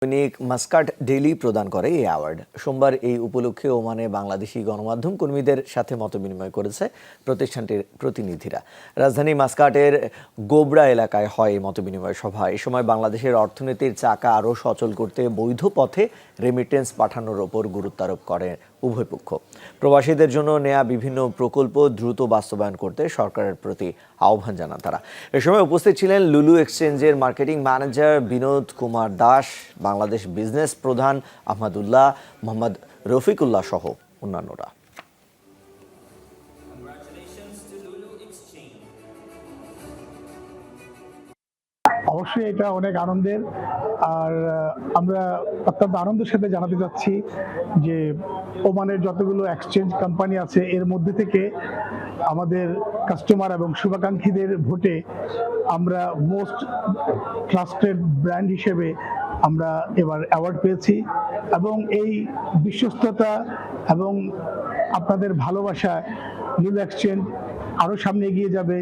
দৈনিক Muscat daily প্রদান করে এই অ্যাওয়ার্ড। সোমবার এই উপলক্ষে ওমানে বাংলাদেশি গণমাধ্যম কর্মীদের সাথে মতবিনিময় করেছে প্রতিষ্ঠানটির প্রতিনিধিরা। রাজধানী মাস্কাটের গোবরা এলাকায় হয় এই মতবিনিময় সভা। এ সময় বাংলাদেশের অর্থনীতির চাকা আরও সচল করতে বৈধ পথে রেমিটেন্স পাঠানোর ওপর গুরুত্ব আরোপ করে উভয় পক্ষ। প্রবাসীদের জন্য নেয়া বিভিন্ন প্রকল্প দ্রুত বাস্তবায়ন করতে সরকারের প্রতি আহ্বান জানান তারা। এ সময় উপস্থিত ছিলেন লুলু এক্সচেঞ্জের marketing manager Binod Kumar Das, Bangladesh business প্রধান আহমদুল্লাহ, মোহাম্মদ রফিকুল্লাহ সহ অন্যান্যরা। অবশ্যই এটা অনেক আনন্দের। আর আমরা অত্যন্ত আনন্দের সাথে জানাতে চাচ্ছি যে ওমানের যতগুলো এক্সচেঞ্জ কোম্পানি আছে এর মধ্যে থেকে আমাদের কাস্টমার এবং শুভাকাঙ্ক্ষীদের ভোটে আমরা মোস্ট ট্রাস্টেড ব্র্যান্ড হিসেবে আমরা এবার অ্যাওয়ার্ড পেয়েছি এবং এই বিশ্বস্ততা এবং আপনাদের ভালোবাসায় লুলু এক্সচেঞ্জ আরও সামনে এগিয়ে যাবে।